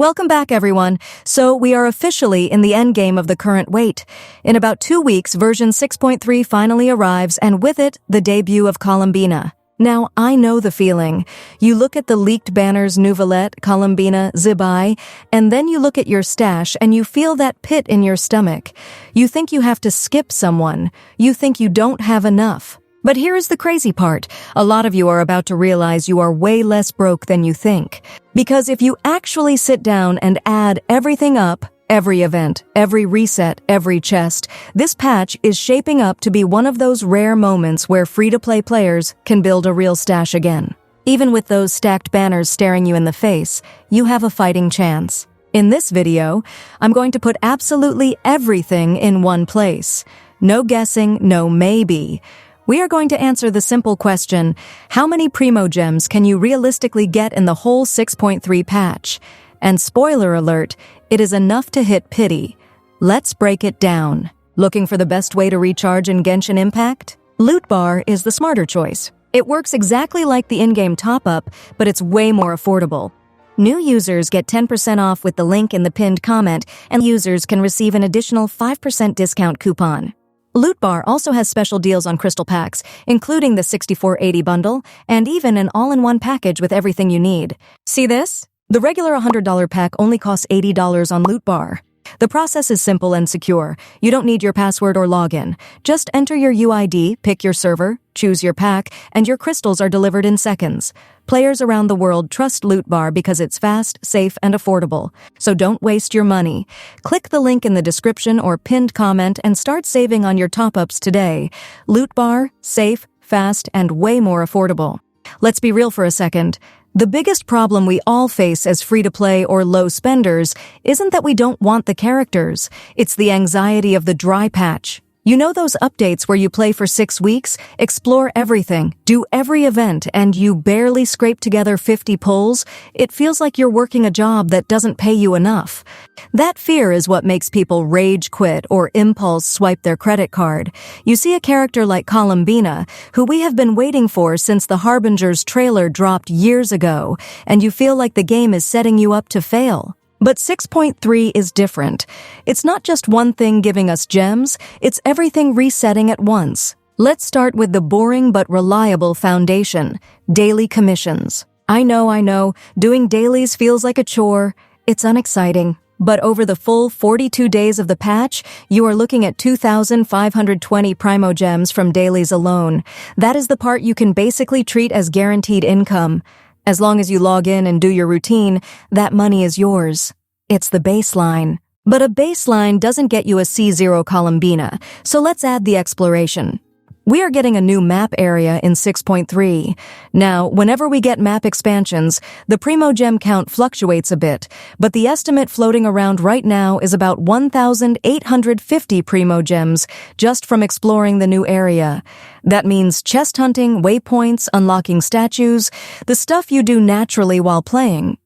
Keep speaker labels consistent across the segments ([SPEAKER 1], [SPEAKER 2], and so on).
[SPEAKER 1] Welcome back, everyone. So we are officially in the endgame of the current wait. In about 2 weeks, version 6.3 finally arrives, and with it, the debut of Columbina. Now, I know the feeling. You look at the leaked banners Neuvillette, Columbina, Zibai, and then you look at your stash and you feel that pit in your stomach. You think you have to skip someone. You think you don't have enough. But here is the crazy part. A lot of you are about to realize you are way less broke than you think. Because if you actually sit down and add everything up, every event, every reset, every chest, this patch is shaping up to be one of those rare moments where free-to-play players can build a real stash again. Even with those stacked banners staring you in the face, you have a fighting chance. In this video, I'm going to put absolutely everything in one place. No guessing, no maybe. We are going to answer the simple question, how many Primogems can you realistically get in the whole 6.3 patch? And spoiler alert, it is enough to hit pity. Let's break it down. Looking for the best way to recharge in Genshin Impact? Loot Bar is the smarter choice. It works exactly like the in-game top-up, but it's way more affordable. New users get 10% off with the link in the pinned comment, and users can receive an additional 5% discount coupon. Loot Bar also has special deals on crystal packs, including the 6480 bundle, and even an all-in-one package with everything you need. See this? The regular $100 pack only costs $80 on Loot Bar. The process is simple and secure. You don't need your password or login. Just enter your UID, pick your server, choose your pack, and your crystals are delivered in seconds. Players around the world trust Loot Bar because it's fast, safe, and affordable. So don't waste your money. Click the link in the description or pinned comment and start saving on your top-ups today. Loot Bar, safe, fast, and way more affordable. Let's be real for a second. The biggest problem we all face as free-to-play or low spenders isn't that we don't want the characters. It's the anxiety of the dry patch. You know those updates where you play for 6 weeks, explore everything, do every event, and you barely scrape together 50 pulls? It feels like you're working a job that doesn't pay you enough. That fear is what makes people rage quit or impulse swipe their credit card. You see a character like Columbina, who we have been waiting for since the Harbinger's trailer dropped years ago, and you feel like the game is setting you up to fail. But 6.3 is different. It's not just one thing giving us gems, it's everything resetting at once. Let's start with the boring but reliable foundation, daily commissions. I know, doing dailies feels like a chore. It's unexciting. But over the full 42 days of the patch, you are looking at 2,520 Primogems from dailies alone. That is the part you can basically treat as guaranteed income. As long as you log in and do your routine, that money is yours. It's the baseline. But a baseline doesn't get you a C0 Columbina, so let's add the exploration. We are getting a new map area in 6.3. Now, whenever we get map expansions, the Primogem count fluctuates a bit, but the estimate floating around right now is about 1,850 Primogems just from exploring the new area. That means chest hunting, waypoints, unlocking statues, the stuff you do naturally while playing.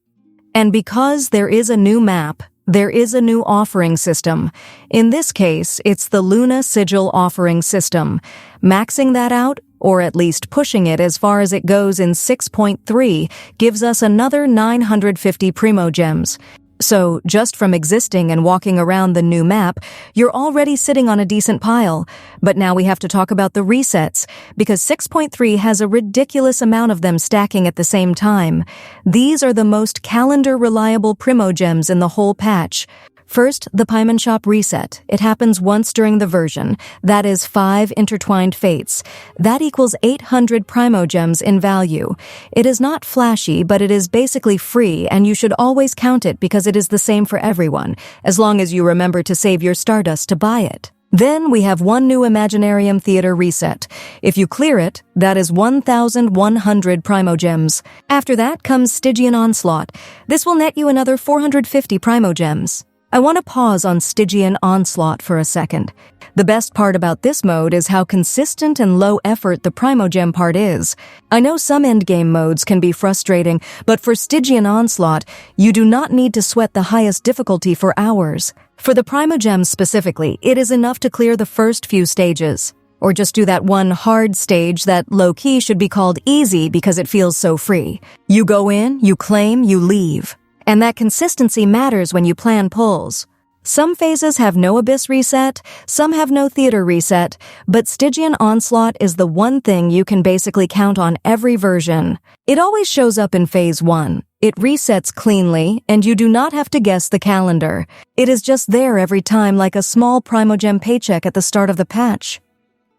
[SPEAKER 1] And because there is a new map, there is a new offering system. In this case, it's the Luna Sigil offering system. Maxing that out, or at least pushing it as far as it goes in 6.3, gives us another 950 Primogems. So, just from existing and walking around the new map, you're already sitting on a decent pile. But now we have to talk about the resets, because 6.3 has a ridiculous amount of them stacking at the same time. These are the most calendar-reliable Primogems in the whole patch. First, the Paimon Shop reset. It happens once during the version. That is 5 intertwined fates. That equals 800 Primogems in value. It is not flashy, but it is basically free, and you should always count it because it is the same for everyone, as long as you remember to save your Stardust to buy it. Then we have one new Imaginarium Theater reset. If you clear it, that is 1,100 Primogems. After that comes Stygian Onslaught. This will net you another 450 Primogems. I want to pause on Stygian Onslaught for a second. The best part about this mode is how consistent and low effort the Primogem part is. I know some endgame modes can be frustrating, but for Stygian Onslaught, you do not need to sweat the highest difficulty for hours. For the Primogems specifically, it is enough to clear the first few stages. Or just do that one hard stage that low-key should be called easy because it feels so free. You go in, you claim, you leave. And that consistency matters when you plan pulls. Some phases have no Abyss reset, some have no Theater reset, but Stygian Onslaught is the one thing you can basically count on every version. It always shows up in Phase 1. It resets cleanly, and you do not have to guess the calendar. It is just there every time like a small Primogem paycheck at the start of the patch.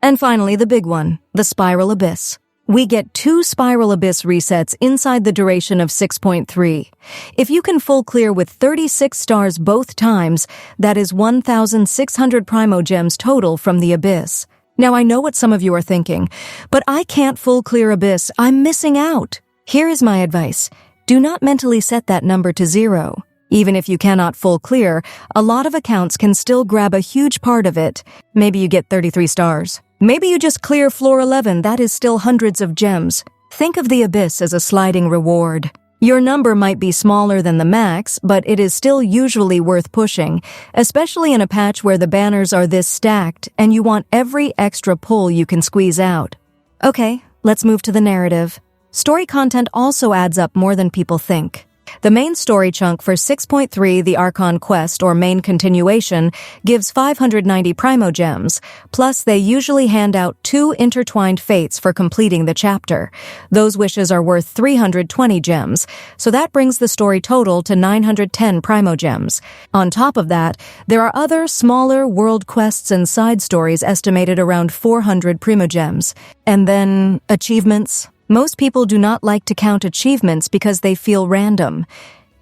[SPEAKER 1] And finally, the big one, the Spiral Abyss. We get 2 Spiral Abyss resets inside the duration of 6.3. If you can full clear with 36 stars both times, that is 1,600 Primogems total from the Abyss. Now I know what some of you are thinking, but I can't full clear Abyss, I'm missing out. Here is my advice. Do not mentally set that number to 0. Even if you cannot full clear, a lot of accounts can still grab a huge part of it. Maybe you get 33 stars. Maybe you just clear floor 11, that is still hundreds of gems. Think of the Abyss as a sliding reward. Your number might be smaller than the max, but it is still usually worth pushing, especially in a patch where the banners are this stacked and you want every extra pull you can squeeze out. Okay, let's move to the narrative. Story content also adds up more than people think. The main story chunk for 6.3, the Archon Quest or main continuation, gives 590 Primogems, plus they usually hand out 2 intertwined fates for completing the chapter. Those wishes are worth 320 gems, so that brings the story total to 910 Primogems. On top of that, there are other smaller world quests and side stories estimated around 400 Primogems. And then, achievements. Most people do not like to count achievements because they feel random.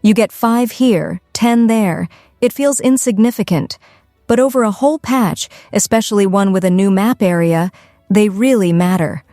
[SPEAKER 1] You get 5 here, 10 there. It feels insignificant. But over a whole patch, especially one with a new map area, they really matter.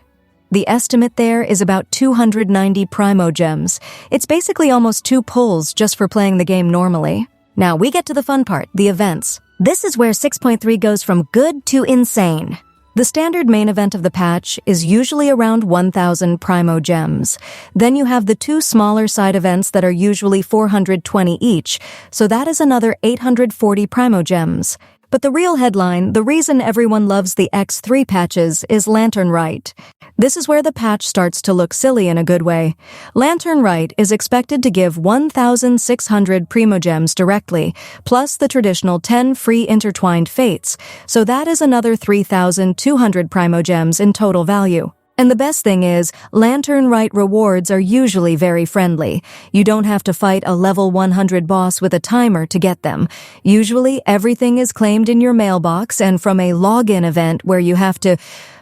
[SPEAKER 1] The estimate there is about 290 Primogems. It's basically almost 2 pulls just for playing the game normally. Now we get to the fun part, the events. This is where 6.3 goes from good to insane. The standard main event of the patch is usually around 1,000 Primogems. Then you have the 2 smaller side events that are usually 420 each, so that is another 840 Primogems. But the real headline, the reason everyone loves the X3 patches, is Lantern Rite. This is where the patch starts to look silly in a good way. Lantern Rite is expected to give 1,600 Primogems directly, plus the traditional 10 free intertwined fates, so that is another 3,200 Primogems in total value. And the best thing is, Lantern Rite rewards are usually very friendly. You don't have to fight a level 100 boss with a timer to get them. Usually, everything is claimed in your mailbox and from a login event where you have to,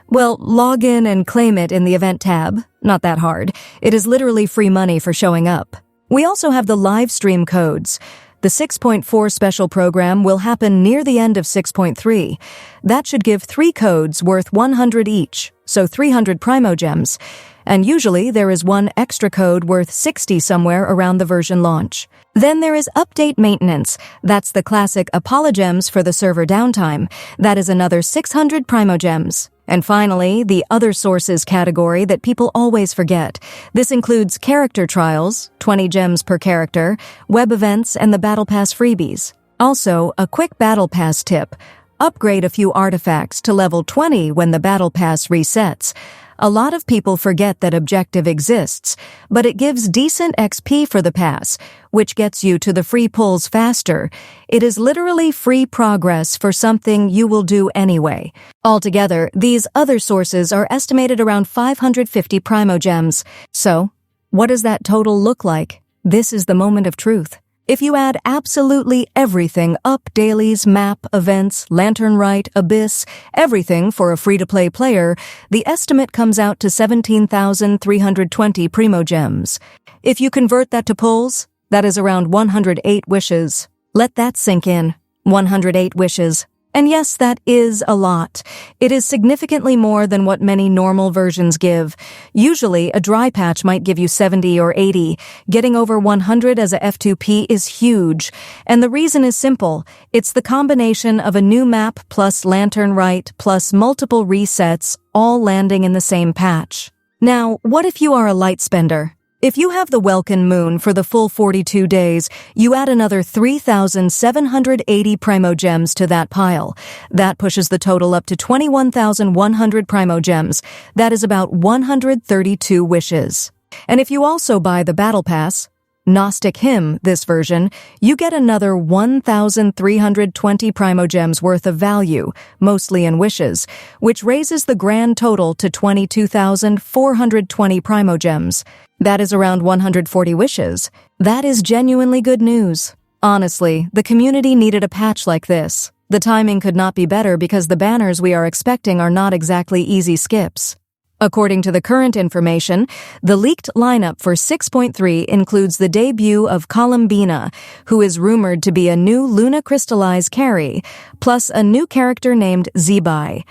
[SPEAKER 1] log in and claim it in the event tab. Not that hard. It is literally free money for showing up. We also have the live stream codes. The 6.4 special program will happen near the end of 6.3. That should give 3 codes worth 100 each, so 300 Primogems. And usually there is 1 extra code worth 60 somewhere around the version launch. Then there is update maintenance. That's the classic apologems for the server downtime. That is another 600 Primogems. And finally, the other sources category that people always forget. This includes character trials, 20 gems per character, web events, and the Battle Pass freebies. Also, a quick Battle Pass tip. Upgrade a few artifacts to level 20 when the Battle Pass resets. A lot of people forget that objective exists, but it gives decent XP for the pass, which gets you to the free pulls faster. It is literally free progress for something you will do anyway. Altogether, these other sources are estimated around 550 Primogems. So, what does that total look like? This is the moment of truth. If you add absolutely everything up, dailies, map, events, Lantern Rite, Abyss, everything for a free-to-play player, the estimate comes out to 17,320 Primogems. If you convert that to pulls, that is around 108 wishes. Let that sink in. 108 wishes. And yes, that is a lot. It is significantly more than what many normal versions give. Usually, a dry patch might give you 70 or 80. Getting over 100 as a F2P is huge. And the reason is simple. It's the combination of a new map plus Lantern Rite plus multiple resets, all landing in the same patch. Now, what if you are a light spender? If you have the Welkin Moon for the full 42 days, you add another 3,780 Primogems to that pile. That pushes the total up to 21,100 Primogems. That is about 132 wishes. And if you also buy the Battle Pass, Gnostic Hymn, this version, you get another 1,320 Primogems worth of value, mostly in wishes, which raises the grand total to 22,420 Primogems. That is around 140 wishes. That is genuinely good news. Honestly, the community needed a patch like this. The timing could not be better because the banners we are expecting are not exactly easy skips. According to the current information, the leaked lineup for 6.3 includes the debut of Columbina, who is rumored to be a new Luna crystallized carry, plus a new character named Zibai.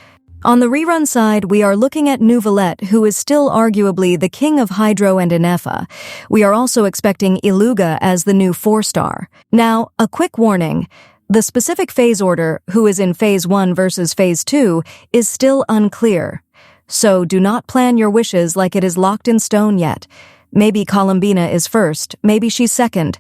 [SPEAKER 1] On the rerun side, we are looking at Neuvillette, who is still arguably the king of Hydro and Inefa. We are also expecting Iluga as the new 4-star. Now, a quick warning. The specific phase order, who is in Phase 1 versus Phase 2, is still unclear. So do not plan your wishes like it is locked in stone yet. Maybe Columbina is first, maybe she's second,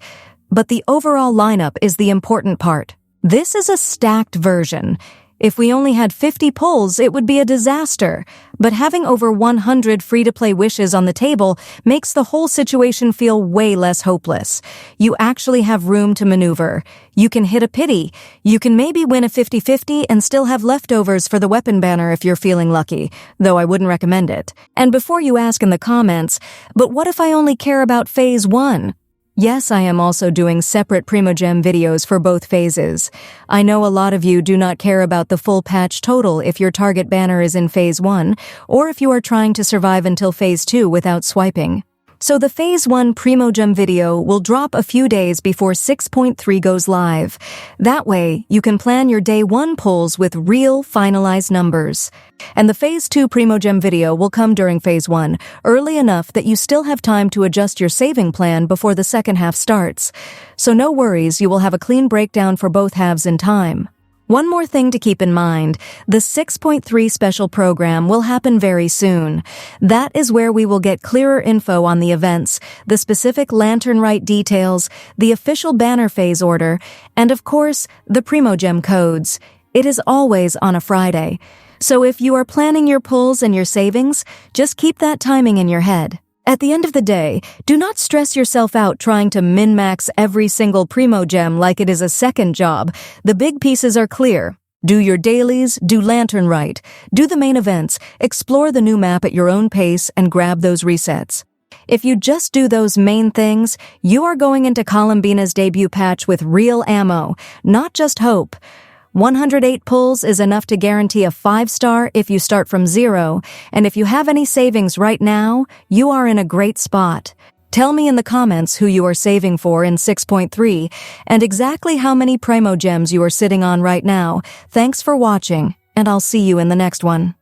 [SPEAKER 1] but the overall lineup is the important part. This is a stacked version. If we only had 50 pulls, it would be a disaster, but having over 100 free-to-play wishes on the table makes the whole situation feel way less hopeless. You actually have room to maneuver. You can hit a pity. You can maybe win a 50-50 and still have leftovers for the weapon banner if you're feeling lucky, though I wouldn't recommend it. And before you ask in the comments, but what if I only care about Phase 1? Yes, I am also doing separate Primogem videos for both phases. I know a lot of you do not care about the full patch total if your target banner is in Phase 1, or if you are trying to survive until Phase 2 without swiping. So the Phase 1 Primogem video will drop a few days before 6.3 goes live. That way, you can plan your Day 1 pulls with real, finalized numbers. And the Phase 2 Primogem video will come during Phase 1, early enough that you still have time to adjust your saving plan before the second half starts. So no worries, you will have a clean breakdown for both halves in time. One more thing to keep in mind, the 6.3 special program will happen very soon. That is where we will get clearer info on the events, the specific Lantern Rite details, the official banner phase order, and of course, the Primogem codes. It is always on a Friday. So if you are planning your pulls and your savings, just keep that timing in your head. At the end of the day, do not stress yourself out trying to min-max every single Primogem like it is a second job. The big pieces are clear. Do your dailies, do Lantern Rite, do the main events, explore the new map at your own pace, and grab those resets. If you just do those main things, you are going into Columbina's debut patch with real ammo, not just hope. 108 pulls is enough to guarantee a 5-star if you start from 0, and if you have any savings right now, you are in a great spot. Tell me in the comments who you are saving for in 6.3 and exactly how many Primogems you are sitting on right now. Thanks for watching, and I'll see you in the next one.